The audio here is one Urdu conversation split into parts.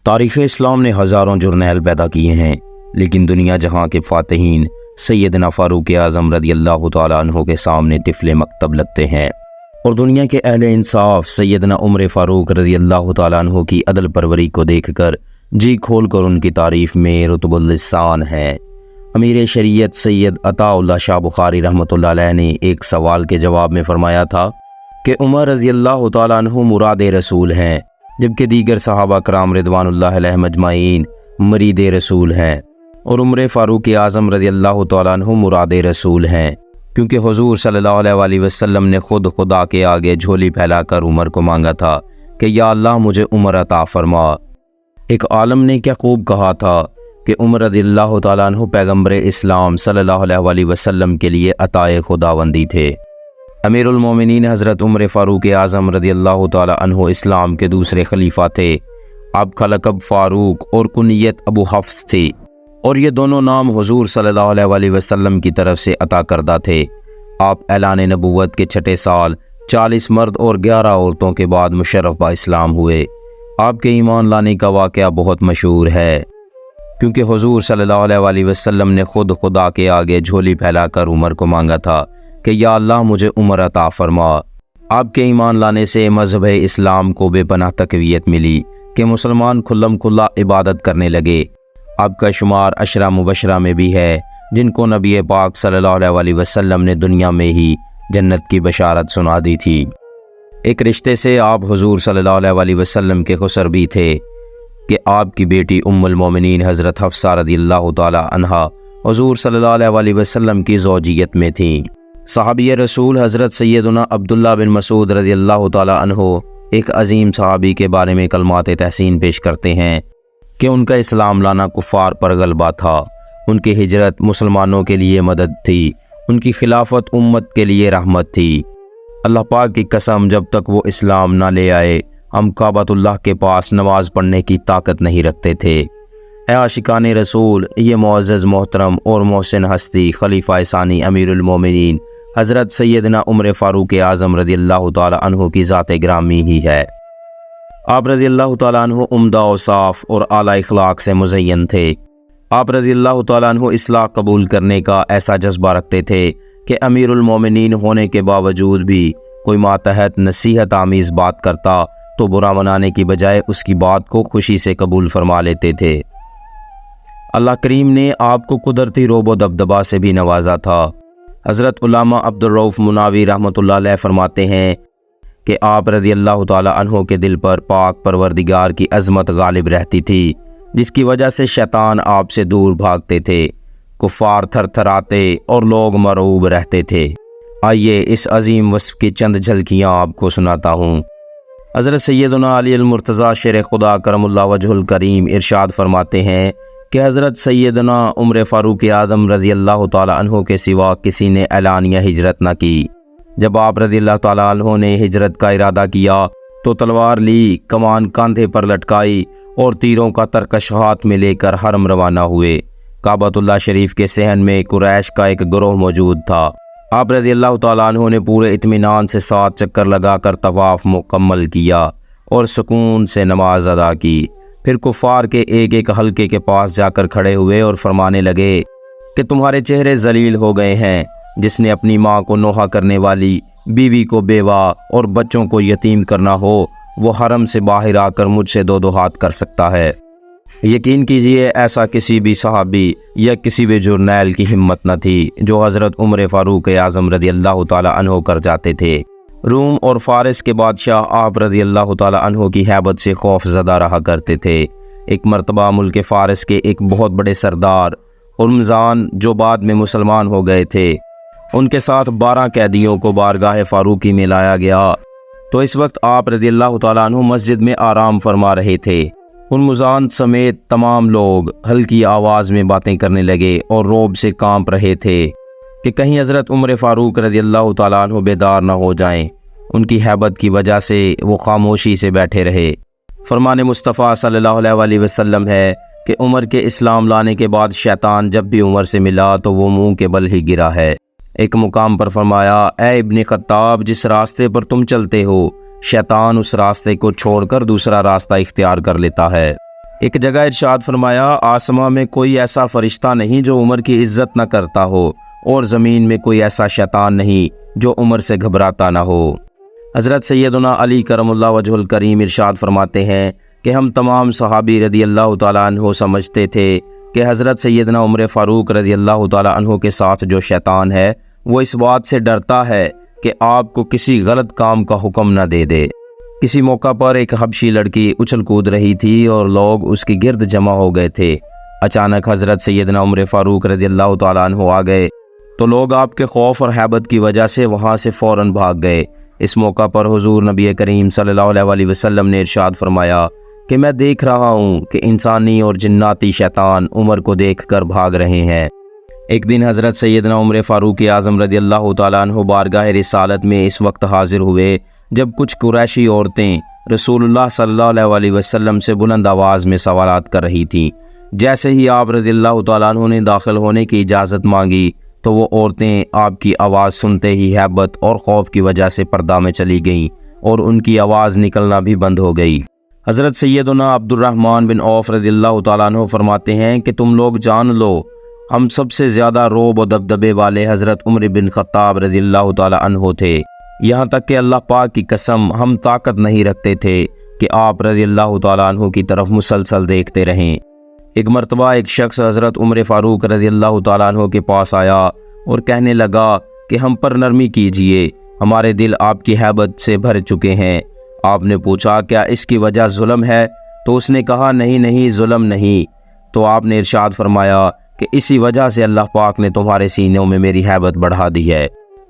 تاریخ اسلام نے ہزاروں جرنیل پیدا کیے ہیں، لیکن دنیا جہاں کے فاتحین سیدنا فاروق اعظم رضی اللہ تعالیٰ عنہ کے سامنے طفل مکتب لگتے ہیں، اور دنیا کے اہل انصاف سیدنا عمر فاروق رضی اللہ تعالیٰ عنہ کی عدل پروری کو دیکھ کر جی کھول کر ان کی تعریف میں رطب اللسان ہے۔ امیر شریعت سید عطا اللہ شاہ بخاری رحمۃ اللہ علیہ نے ایک سوال کے جواب میں فرمایا تھا کہ عمر رضی اللہ تعالیٰ عنہ مراد رسول ہیں، جبکہ دیگر صحابہ کرام رضوان اللہ علیہ مجمعین مرید رسول ہیں، اور عمر فاروق اعظم رضی اللہ تعالیٰ عنہ مراد رسول ہیں، کیونکہ حضور صلی اللہ علیہ وآلہ وسلم نے خود خدا کے آگے جھولی پھیلا کر عمر کو مانگا تھا کہ یا اللہ مجھے عمر عطا فرما۔ ایک عالم نے کیا خوب کہا تھا کہ عمر رضی اللہ تعالیٰ عنہ پیغمبر اسلام صلی اللہ علیہ وآلہ وسلم کے لیے عطائے خداوندی تھے۔ امیر المومنین حضرت عمر فاروق اعظم رضی اللہ تعالیٰ عنہ اسلام کے دوسرے خلیفہ تھے۔ آپ کا لقب فاروق اور کنیت ابو حفص تھی، اور یہ دونوں نام حضور صلی اللہ علیہ وآلہ وسلم کی طرف سے عطا کردہ تھے۔ آپ اعلان نبوت کے چھٹے سال 40 مرد اور 11 عورتوں کے بعد مشرف با اسلام ہوئے۔ آپ کے ایمان لانے کا واقعہ بہت مشہور ہے، کیونکہ حضور صلی اللہ علیہ وآلہ وسلم نے خود خدا کے آگے جھولی پھیلا کر عمر کو مانگا تھا کہ یا اللہ مجھے عمر عطا فرما۔ آپ کے ایمان لانے سے مذہب اسلام کو بے پناہ تقویت ملی کہ مسلمان کھلم کھلا عبادت کرنے لگے۔ آپ کا شمار عشرہ مبشرہ میں بھی ہے، جن کو نبی پاک صلی اللہ علیہ وآلہ وسلم نے دنیا میں ہی جنت کی بشارت سنا دی تھی۔ ایک رشتے سے آپ حضور صلی اللہ علیہ وآلہ وسلم کے خسر بھی تھے کہ آپ کی بیٹی ام المومنین حضرت حفصہ رضی اللہ تعالی عنہا حضور صلی اللہ علیہ وآلہ وسلم کی زوجیت میں تھیں۔ صحابی رسول حضرت سیدنا عبداللہ بن مسعود رضی اللہ تعالی عنہ ایک عظیم صحابی کے بارے میں کلمات تحسین پیش کرتے ہیں کہ ان کا اسلام لانا کفار پر غلبہ تھا، ان کی ہجرت مسلمانوں کے لیے مدد تھی، ان کی خلافت امت کے لیے رحمت تھی۔ اللہ پاک کی قسم جب تک وہ اسلام نہ لے آئے ہم کعبۃ اللہ کے پاس نماز پڑھنے کی طاقت نہیں رکھتے تھے۔ اے عاشقان رسول، یہ معزز محترم اور محسن ہستی خلیفہ ثانی امیر المومنین حضرت سیدنا عمر فاروق اعظم رضی اللہ تعالی عنہ کی ذات گرامی ہی ہے۔ آپ رضی اللہ تعالیٰ عنہ عمدہ اوصاف اور اعلیٰ اخلاق سے مزین تھے۔ آپ رضی اللہ تعالیٰ عنہ اصلاح قبول کرنے کا ایسا جذبہ رکھتے تھے کہ امیر المومنین ہونے کے باوجود بھی کوئی ماتحت نصیحت آمیز بات کرتا تو برا منانے کی بجائے اس کی بات کو خوشی سے قبول فرما لیتے تھے۔ اللہ کریم نے آپ کو قدرتی روب و دبدبا سے بھی نوازا تھا۔ حضرت علامہ عبدالرؤف مناوی رحمۃ اللہ علیہ فرماتے ہیں کہ آپ رضی اللہ تعالی عنہ کے دل پر پاک پروردگار کی عظمت غالب رہتی تھی، جس کی وجہ سے شیطان آپ سے دور بھاگتے تھے، کفار تھر تھراتے اور لوگ مرعوب رہتے تھے۔ آئیے اس عظیم وصف کی چند جھلکیاں آپ کو سناتا ہوں۔ حضرت سیدنا علی المرتضیٰ شیر خدا کرم اللہ وجہ الکریم ارشاد فرماتے ہیں کہ حضرت سیدنا عمر فاروق اعظم رضی اللہ تعالی عنہ کے سوا کسی نے اعلانیہ ہجرت نہ کی۔ جب آپ رضی اللہ تعالیٰ عنہ نے ہجرت کا ارادہ کیا تو تلوار لی، کمان کاندھے پر لٹکائی اور تیروں کا ترکش ہاتھ میں لے کر حرم روانہ ہوئے۔ کعبۃ اللہ شریف کے صحن میں قریش کا ایک گروہ موجود تھا۔ آپ رضی اللہ تعالیٰ عنہ نے پورے اطمینان سے 7 چکر لگا کر طواف مکمل کیا اور سکون سے نماز ادا کی۔ پھر کفار کے ایک ایک حلقے کے پاس جا کر کھڑے ہوئے اور فرمانے لگے کہ تمہارے چہرے ذلیل ہو گئے ہیں۔ جس نے اپنی ماں کو نوحہ کرنے والی، بیوی کو بیوہ اور بچوں کو یتیم کرنا ہو، وہ حرم سے باہر آ کر مجھ سے 2 ہاتھ کر سکتا ہے۔ یقین کیجئے ایسا کسی بھی صحابی یا کسی بھی جرنیل کی ہمت نہ تھی جو حضرت عمر فاروق اعظم رضی اللہ تعالی عنہ کر جاتے تھے۔ روم اور فارس کے بادشاہ آپ رضی اللہ تعالی عنہ کی ہیبت سے خوف زدہ رہا کرتے تھے۔ ایک مرتبہ ملک فارس کے ایک بہت بڑے سردار ہرمزان جو بعد میں مسلمان ہو گئے تھے، ان کے ساتھ 12 قیدیوں کو بارگاہ فاروقی میں لایا گیا تو اس وقت آپ رضی اللہ تعالیٰ عنہ مسجد میں آرام فرما رہے تھے۔ ہرمزان سمیت تمام لوگ ہلکی آواز میں باتیں کرنے لگے اور رعب سے کانپ رہے تھے کہ کہیں حضرت عمر فاروق رضی اللہ تعالیٰ عنہ بیدار نہ ہو جائیں۔ ان کی ہیبت کی وجہ سے وہ خاموشی سے بیٹھے رہے۔ فرمان مصطفیٰ صلی اللہ علیہ وآلہ وسلم ہے کہ عمر کے اسلام لانے کے بعد شیطان جب بھی عمر سے ملا تو وہ منہ کے بل ہی گرا ہے۔ ایک مقام پر فرمایا، اے ابن خطاب، جس راستے پر تم چلتے ہو شیطان اس راستے کو چھوڑ کر دوسرا راستہ اختیار کر لیتا ہے۔ ایک جگہ ارشاد فرمایا آسماں میں کوئی ایسا فرشتہ نہیں جو عمر کی عزت نہ کرتا ہو، اور زمین میں کوئی ایسا شیطان نہیں جو عمر سے گھبراتا نہ ہو۔ حضرت سیدنا علی کرم اللہ وجہ الکریم ارشاد فرماتے ہیں کہ ہم تمام صحابی رضی اللہ تعالیٰ عنہ سمجھتے تھے کہ حضرت سیدنا عمر فاروق رضی اللہ تعالیٰ عنہ کے ساتھ جو شیطان ہے وہ اس بات سے ڈرتا ہے کہ آپ کو کسی غلط کام کا حکم نہ دے دے۔ کسی موقع پر ایک حبشی لڑکی اچھل کود رہی تھی اور لوگ اس کی گرد جمع ہو گئے تھے۔ اچانک حضرت سیدنا عمر فاروق رضی اللہ تعالیٰ عنہ آ گئے تو لوگ آپ کے خوف اور ہیبت کی وجہ سے وہاں سے فوراً بھاگ گئے۔ اس موقع پر حضور نبی کریم صلی اللہ علیہ وسلم نے ارشاد فرمایا کہ میں دیکھ رہا ہوں کہ انسانی اور جناتی شیطان عمر کو دیکھ کر بھاگ رہے ہیں۔ ایک دن حضرت سیدنا عمر فاروق اعظم رضی اللہ تعالیٰ عنہ بارگاہ رسالت میں اس وقت حاضر ہوئے جب کچھ قریشی عورتیں رسول اللہ صلی اللہ علیہ وسلم سے بلند آواز میں سوالات کر رہی تھیں۔ جیسے ہی آپ رضی اللہ تعالیٰ عنہ نے داخل ہونے کی اجازت مانگی تو وہ عورتیں آپ کی آواز سنتے ہی ہیبت اور خوف کی وجہ سے پردہ میں چلی گئیں اور ان کی آواز نکلنا بھی بند ہو گئی۔ حضرت سیدنا عبد الرحمن بن عوف رضی اللہ تعالیٰ عنہ فرماتے ہیں کہ تم لوگ جان لو ہم سب سے زیادہ رعب و دبدبے والے حضرت عمر بن خطاب رضی اللہ تعالیٰ عنہ تھے، یہاں تک کہ اللہ پاک کی قسم ہم طاقت نہیں رکھتے تھے کہ آپ رضی اللہ تعالیٰ عنہ کی طرف مسلسل دیکھتے رہیں۔ ایک مرتبہ ایک شخص حضرت عمر فاروق رضی اللہ تعالیٰ عنہ کے پاس آیا اور کہنے لگا کہ ہم پر نرمی کیجئے، ہمارے دل آپ کی ہیبت سے بھر چکے ہیں۔ آپ نے پوچھا کیا اس کی وجہ ظلم ہے؟ تو اس نے کہا نہیں ظلم نہیں۔ تو آپ نے ارشاد فرمایا کہ اسی وجہ سے اللہ پاک نے تمہارے سینوں میں میری ہیبت بڑھا دی ہے۔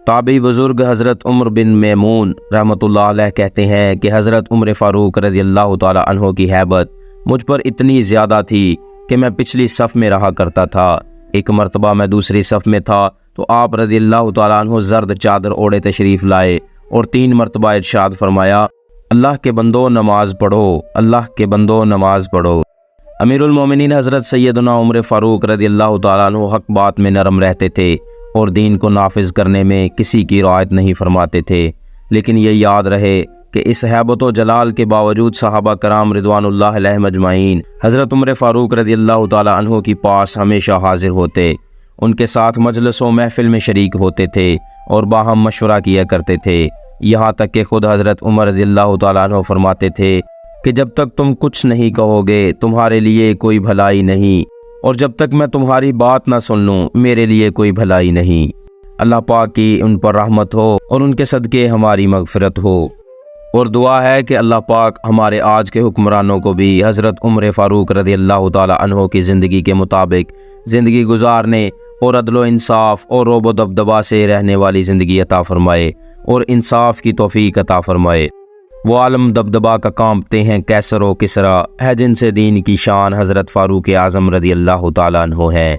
تابعی بزرگ حضرت عمر بن میمون رحمۃ اللہ علیہ کہتے ہیں کہ حضرت عمر فاروق رضی اللہ تعالیٰ عنہ کی ہیبت مجھ پر اتنی زیادہ تھی کہ میں پچھلی صف میں رہا کرتا تھا۔ ایک مرتبہ میں دوسری صف میں تھا تو آپ رضی اللہ تعالیٰ عنہ زرد چادر اوڑے تشریف لائے اور 3 مرتبہ ارشاد فرمایا اللہ کے بندو نماز پڑھو، اللہ کے بندو نماز پڑھو۔ امیر المومنین حضرت سیدنا عمر فاروق رضی اللہ تعالیٰ عنہ حق بات میں نرم رہتے تھے اور دین کو نافذ کرنے میں کسی کی رعایت نہیں فرماتے تھے، لیکن یہ یاد رہے کہ اس ہیبت و جلال کے باوجود صحابہ کرام رضوان اللہ علیہ مجمعین حضرت عمر فاروق رضی اللہ تعالیٰ عنہ کی پاس ہمیشہ حاضر ہوتے، ان کے ساتھ مجلس و محفل میں شریک ہوتے تھے اور باہم مشورہ کیا کرتے تھے، یہاں تک کہ خود حضرت عمر رضی اللہ تعالیٰ عنہ فرماتے تھے کہ جب تک تم کچھ نہیں کہو گے تمہارے لیے کوئی بھلائی نہیں، اور جب تک میں تمہاری بات نہ سن لوں میرے لیے کوئی بھلائی نہیں۔ اللہ پاک کی ان پر رحمت ہو اور ان کے صدقے ہماری مغفرت ہو، اور دعا ہے کہ اللہ پاک ہمارے آج کے حکمرانوں کو بھی حضرت عمر فاروق رضی اللہ تعالیٰ عنہ کی زندگی کے مطابق زندگی گزارنے اور عدل و انصاف اور رعب و دبدبا سے رہنے والی زندگی عطا فرمائے اور انصاف کی توفیق عطا فرمائے۔ وہ عالم دبدبا کا کانپتے ہیں کیسر و کسرا ہے جن سے دین کی شان حضرت فاروق اعظم رضی اللہ تعالیٰ عنہ ہے،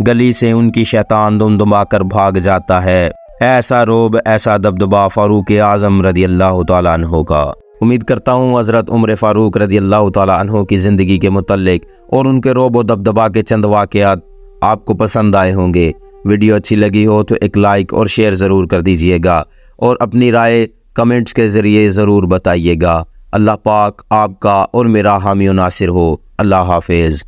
گلی سے ان کی شیطان دمدما کر بھاگ جاتا ہے، ایسا رعب ایسا دبدبا فاروق اعظم رضی اللہ تعالیٰ عنہ کا۔ امید کرتا ہوں حضرت عمر فاروق رضی اللہ تعالیٰ عنہ کی زندگی کے متعلق اور ان کے رعب و دبدبا کے چند واقعات آپ کو پسند آئے ہوں گے۔ ویڈیو اچھی لگی ہو تو ایک لائک اور شیئر ضرور کر دیجئے گا اور اپنی رائے کمنٹس کے ذریعے ضرور بتائیے گا۔ اللہ پاک آپ کا اور میرا حامی و ناصر ہو۔ اللہ حافظ۔